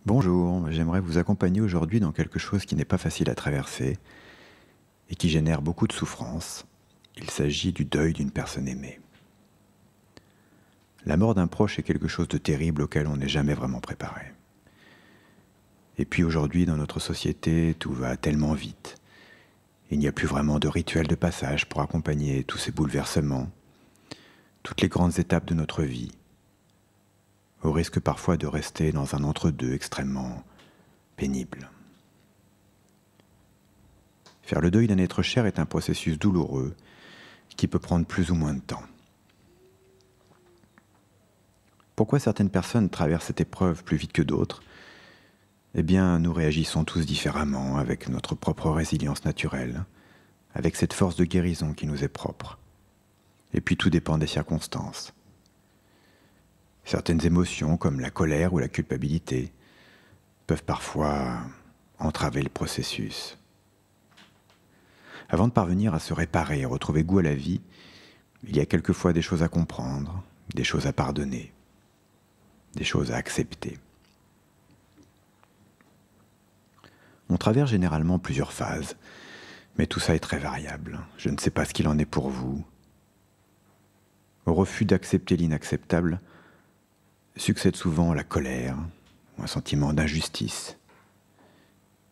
Bonjour, j'aimerais vous accompagner aujourd'hui dans quelque chose qui n'est pas facile à traverser et qui génère beaucoup de souffrance. Il s'agit du deuil d'une personne aimée. La mort d'un proche est quelque chose de terrible auquel on n'est jamais vraiment préparé. Et puis aujourd'hui, dans notre société, tout va tellement vite. Il n'y a plus vraiment de rituel de passage pour accompagner tous ces bouleversements, toutes les grandes étapes de notre vie, au risque parfois de rester dans un entre-deux extrêmement pénible. Faire le deuil d'un être cher est un processus douloureux qui peut prendre plus ou moins de temps. Pourquoi certaines personnes traversent cette épreuve plus vite que d'autres ? Eh bien, nous réagissons tous différemment, avec notre propre résilience naturelle, avec cette force de guérison qui nous est propre. Et puis tout dépend des circonstances. Certaines émotions, comme la colère ou la culpabilité, peuvent parfois entraver le processus. Avant de parvenir à se réparer et retrouver goût à la vie, il y a quelquefois des choses à comprendre, des choses à pardonner, des choses à accepter. On traverse généralement plusieurs phases, mais tout ça est très variable. Je ne sais pas ce qu'il en est pour vous. Au refus d'accepter l'inacceptable succède souvent la colère, ou un sentiment d'injustice.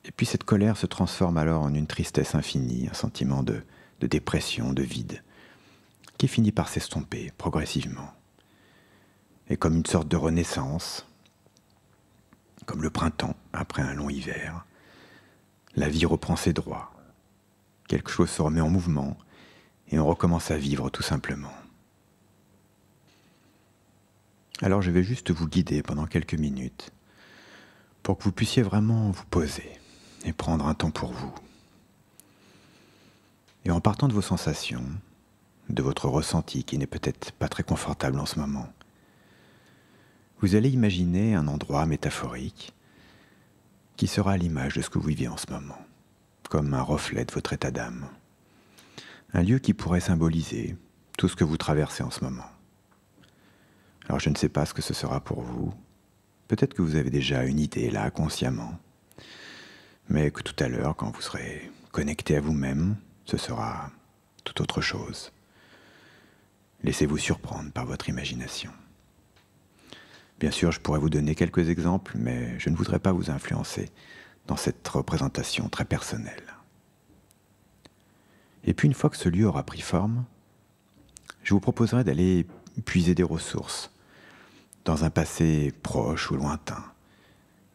Et puis cette colère se transforme alors en une tristesse infinie, un sentiment de dépression, de vide, qui finit par s'estomper progressivement. Et comme une sorte de renaissance, comme le printemps après un long hiver, la vie reprend ses droits. Quelque chose se remet en mouvement et on recommence à vivre tout simplement. Alors je vais juste vous guider pendant quelques minutes pour que vous puissiez vraiment vous poser et prendre un temps pour vous. Et en partant de vos sensations, de votre ressenti qui n'est peut-être pas très confortable en ce moment, vous allez imaginer un endroit métaphorique qui sera à l'image de ce que vous vivez en ce moment, comme un reflet de votre état d'âme. Un lieu qui pourrait symboliser tout ce que vous traversez en ce moment. Alors je ne sais pas ce que ce sera pour vous. Peut-être que vous avez déjà une idée là, consciemment. Mais que tout à l'heure, quand vous serez connecté à vous-même, ce sera tout autre chose. Laissez-vous surprendre par votre imagination. Bien sûr, je pourrais vous donner quelques exemples, mais je ne voudrais pas vous influencer dans cette représentation très personnelle. Et puis une fois que ce lieu aura pris forme, je vous proposerai d'aller puiser des ressources dans un passé proche ou lointain,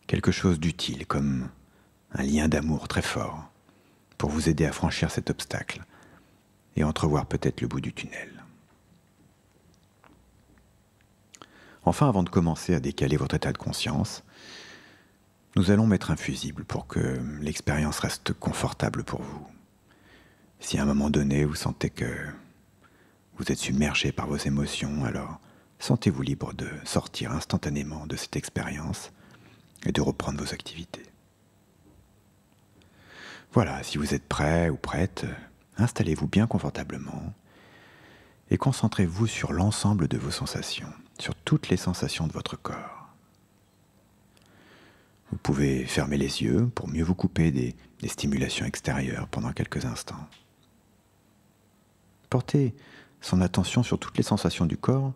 quelque chose d'utile comme un lien d'amour très fort pour vous aider à franchir cet obstacle et entrevoir peut-être le bout du tunnel. Enfin, avant de commencer à décaler votre état de conscience, nous allons mettre un fusible pour que l'expérience reste confortable pour vous. Si à un moment donné vous sentez que vous êtes submergé par vos émotions, alors sentez-vous libre de sortir instantanément de cette expérience et de reprendre vos activités. Voilà, si vous êtes prêt ou prête, installez-vous bien confortablement et concentrez-vous sur l'ensemble de vos sensations, sur toutes les sensations de votre corps. Vous pouvez fermer les yeux pour mieux vous couper des stimulations extérieures pendant quelques instants. Porter son attention sur toutes les sensations du corps,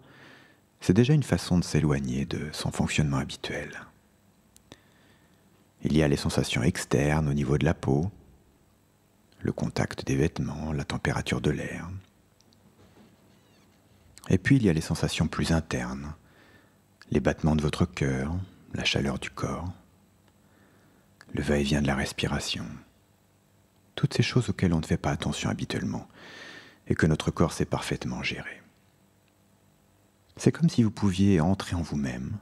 c'est déjà une façon de s'éloigner de son fonctionnement habituel. Il y a les sensations externes au niveau de la peau, le contact des vêtements, la température de l'air. Et puis il y a les sensations plus internes, les battements de votre cœur, la chaleur du corps, le va-et-vient de la respiration. Toutes ces choses auxquelles on ne fait pas attention habituellement et que notre corps sait parfaitement gérer. C'est comme si vous pouviez entrer en vous-même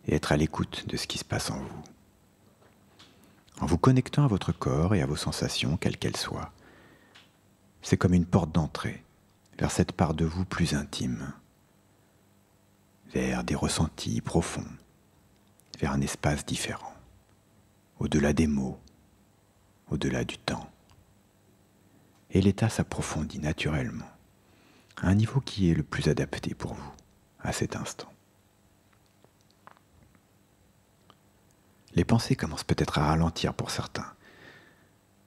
et être à l'écoute de ce qui se passe en vous. En vous connectant à votre corps et à vos sensations, quelles qu'elles soient, c'est comme une porte d'entrée vers cette part de vous plus intime, vers des ressentis profonds, vers un espace différent, au-delà des mots, au-delà du temps. Et l'état s'approfondit naturellement, à un niveau qui est le plus adapté pour vous à cet instant. Les pensées commencent peut-être à ralentir pour certains,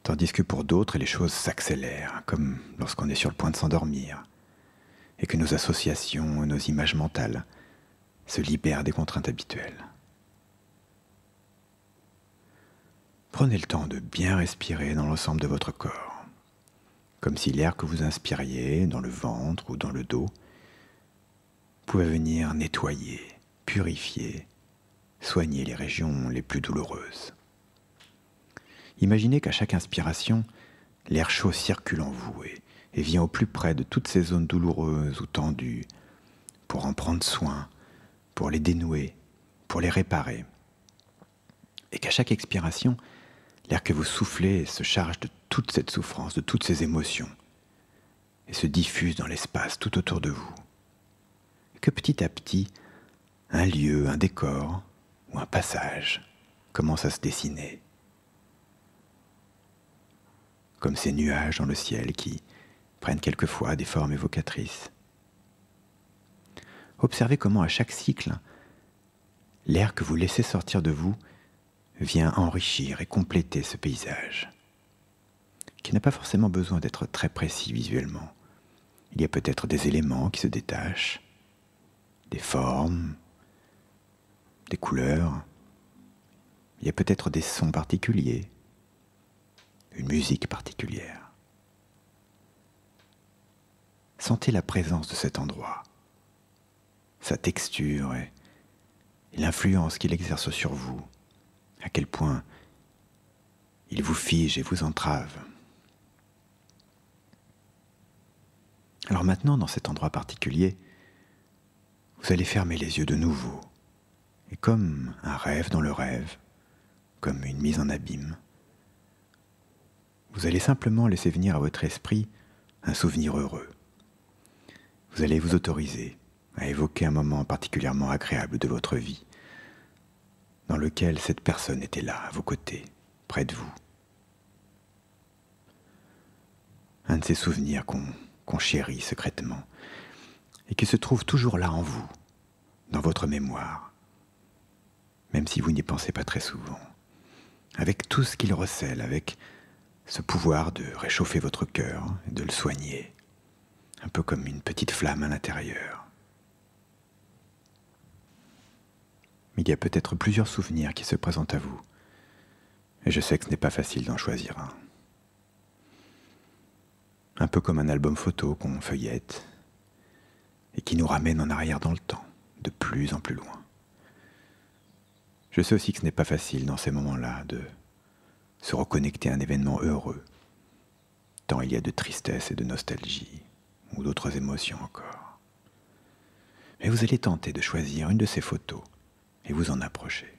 tandis que pour d'autres, les choses s'accélèrent, comme lorsqu'on est sur le point de s'endormir, et que nos associations, nos images mentales se libèrent des contraintes habituelles. Prenez le temps de bien respirer dans l'ensemble de votre corps, comme si l'air que vous inspiriez dans le ventre ou dans le dos pouvait venir nettoyer, purifier, soigner les régions les plus douloureuses. Imaginez qu'à chaque inspiration, l'air chaud circule en vous et vient au plus près de toutes ces zones douloureuses ou tendues pour en prendre soin, pour les dénouer, pour les réparer. Et qu'à chaque expiration, l'air que vous soufflez se charge de toute cette souffrance, de toutes ces émotions, et se diffuse dans l'espace tout autour de vous. Et que petit à petit, un lieu, un décor ou un passage commence à se dessiner. Comme ces nuages dans le ciel qui prennent quelquefois des formes évocatrices. Observez comment à chaque cycle, l'air que vous laissez sortir de vous vient enrichir et compléter ce paysage, qui n'a pas forcément besoin d'être très précis visuellement. Il y a peut-être des éléments qui se détachent, des formes, des couleurs, il y a peut-être des sons particuliers, une musique particulière. Sentez la présence de cet endroit, sa texture et l'influence qu'il exerce sur vous, à quel point il vous fige et vous entrave. Alors maintenant, dans cet endroit particulier, vous allez fermer les yeux de nouveau, et comme un rêve dans le rêve, comme une mise en abîme, vous allez simplement laisser venir à votre esprit un souvenir heureux. Vous allez vous autoriser à évoquer un moment particulièrement agréable de votre vie, dans lequel cette personne était là, à vos côtés, près de vous. Un de ces souvenirs qu'on chérit secrètement, et qui se trouve toujours là en vous, dans votre mémoire, même si vous n'y pensez pas très souvent, avec tout ce qu'il recèle, avec ce pouvoir de réchauffer votre cœur et de le soigner, un peu comme une petite flamme à l'intérieur. Mais il y a peut-être plusieurs souvenirs qui se présentent à vous, et je sais que ce n'est pas facile d'en choisir un. Un peu comme un album photo qu'on feuillette et qui nous ramène en arrière dans le temps, de plus en plus loin. Je sais aussi que ce n'est pas facile dans ces moments-là de se reconnecter à un événement heureux, tant il y a de tristesse et de nostalgie, ou d'autres émotions encore. Mais vous allez tenter de choisir une de ces photos et vous en approcher.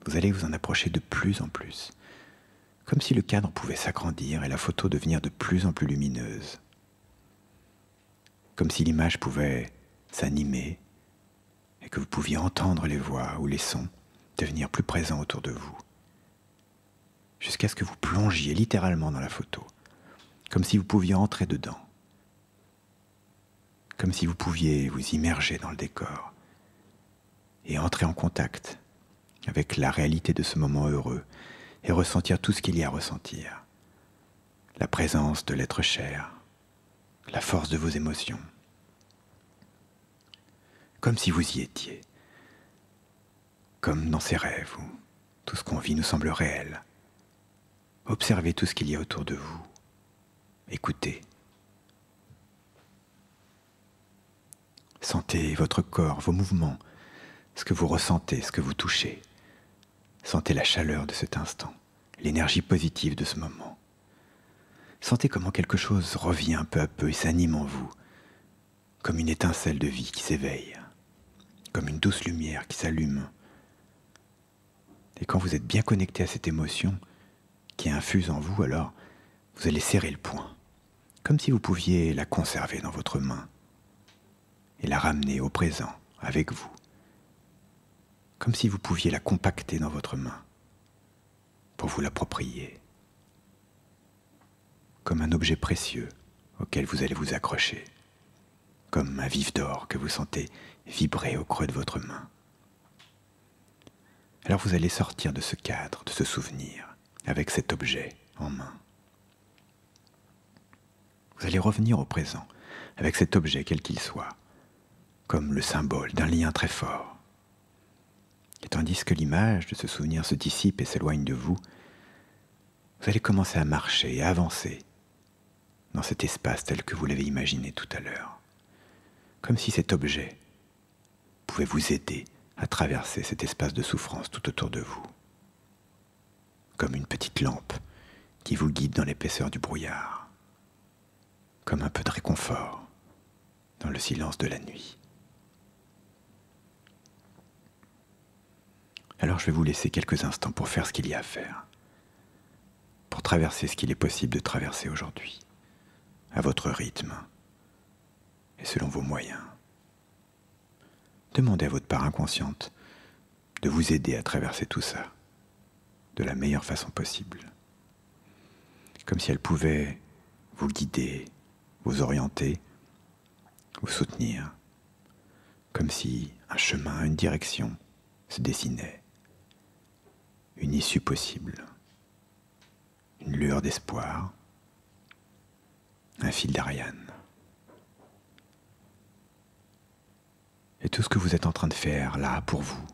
Vous allez vous en approcher de plus en plus, comme si le cadre pouvait s'agrandir et la photo devenir de plus en plus lumineuse, comme si l'image pouvait s'animer et que vous pouviez entendre les voix ou les sons devenir plus présents autour de vous, jusqu'à ce que vous plongiez littéralement dans la photo, comme si vous pouviez entrer dedans, comme si vous pouviez vous immerger dans le décor et entrer en contact avec la réalité de ce moment heureux et ressentir tout ce qu'il y a à ressentir, la présence de l'être cher, la force de vos émotions, comme si vous y étiez, comme dans ces rêves où tout ce qu'on vit nous semble réel. Observez tout ce qu'il y a autour de vous. Écoutez. Sentez votre corps, vos mouvements, ce que vous ressentez, ce que vous touchez. Sentez la chaleur de cet instant, l'énergie positive de ce moment. Sentez comment quelque chose revient peu à peu et s'anime en vous, comme une étincelle de vie qui s'éveille, comme une douce lumière qui s'allume. Et quand vous êtes bien connecté à cette émotion qui infuse en vous, alors vous allez serrer le poing, comme si vous pouviez la conserver dans votre main et la ramener au présent avec vous, comme si vous pouviez la compacter dans votre main pour vous l'approprier, comme un objet précieux auquel vous allez vous accrocher, comme un vif d'or que vous sentez vibrer au creux de votre main. Alors vous allez sortir de ce cadre, de ce souvenir, avec cet objet en main. Vous allez revenir au présent, avec cet objet quel qu'il soit, comme le symbole d'un lien très fort. Et tandis que l'image de ce souvenir se dissipe et s'éloigne de vous, vous allez commencer à marcher et à avancer dans cet espace tel que vous l'avez imaginé tout à l'heure, comme si cet objet pouvait vous aider à traverser cet espace de souffrance tout autour de vous, comme une petite lampe qui vous guide dans l'épaisseur du brouillard, comme un peu de réconfort dans le silence de la nuit. Alors je vais vous laisser quelques instants pour faire ce qu'il y a à faire, pour traverser ce qu'il est possible de traverser aujourd'hui, à votre rythme et selon vos moyens. Demandez à votre part inconsciente de vous aider à traverser tout ça de la meilleure façon possible, comme si elle pouvait vous guider, vous orienter, vous soutenir, comme si un chemin, une direction se dessinait, une issue possible, une lueur d'espoir, un fil d'Ariane. Et tout ce que vous êtes en train de faire là pour vous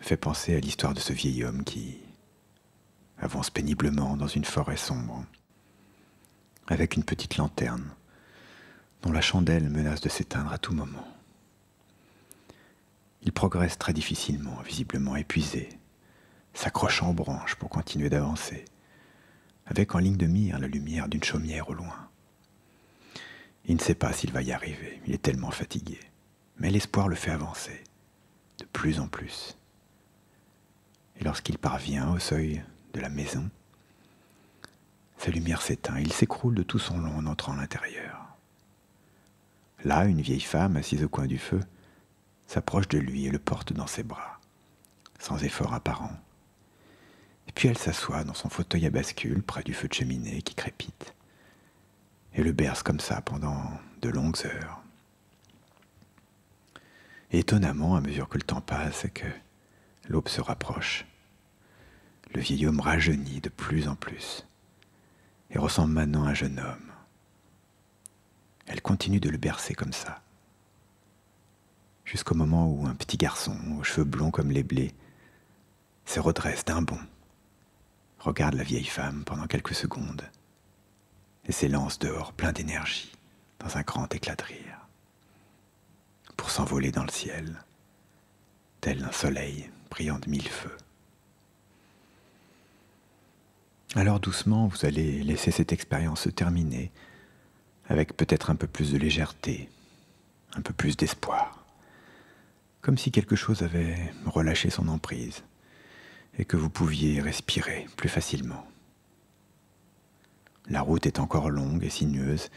me fait penser à l'histoire de ce vieil homme qui avance péniblement dans une forêt sombre, avec une petite lanterne dont la chandelle menace de s'éteindre à tout moment. Il progresse très difficilement, visiblement épuisé, s'accrochant aux branches pour continuer d'avancer, avec en ligne de mire la lumière d'une chaumière au loin. Il ne sait pas s'il va y arriver, il est tellement fatigué, mais l'espoir le fait avancer, de plus en plus. Et lorsqu'il parvient au seuil de la maison, sa lumière s'éteint, il s'écroule de tout son long en entrant à l'intérieur. Là, une vieille femme, assise au coin du feu, s'approche de lui et le porte dans ses bras, sans effort apparent. Et puis elle s'assoit dans son fauteuil à bascule près du feu de cheminée qui crépite, et le berce comme ça pendant de longues heures. Et étonnamment, à mesure que le temps passe et que l'aube se rapproche, le vieil homme rajeunit de plus en plus et ressemble maintenant à un jeune homme. Elle continue de le bercer comme ça, jusqu'au moment où un petit garçon, aux cheveux blonds comme les blés, se redresse d'un bond, regarde la vieille femme pendant quelques secondes et s'élance dehors plein d'énergie dans un grand éclat de rire, pour s'envoler dans le ciel, tel un soleil brillant de mille feux. Alors doucement, vous allez laisser cette expérience se terminer avec peut-être un peu plus de légèreté, un peu plus d'espoir, comme si quelque chose avait relâché son emprise et que vous pouviez respirer plus facilement. La route est encore longue et sinueuse,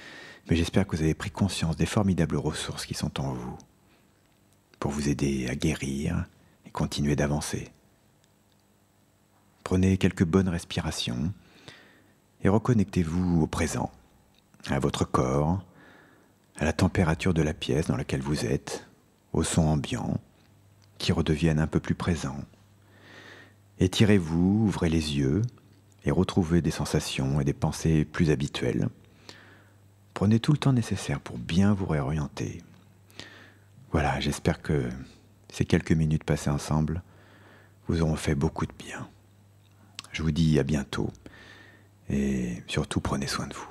mais j'espère que vous avez pris conscience des formidables ressources qui sont en vous pour vous aider à guérir et continuer d'avancer. Prenez quelques bonnes respirations et reconnectez-vous au présent, à votre corps, à la température de la pièce dans laquelle vous êtes, aux sons ambiants qui redeviennent un peu plus présents. Étirez-vous, ouvrez les yeux et retrouvez des sensations et des pensées plus habituelles. Prenez tout le temps nécessaire pour bien vous réorienter. Voilà, j'espère que ces quelques minutes passées ensemble vous auront fait beaucoup de bien. Je vous dis à bientôt et surtout prenez soin de vous.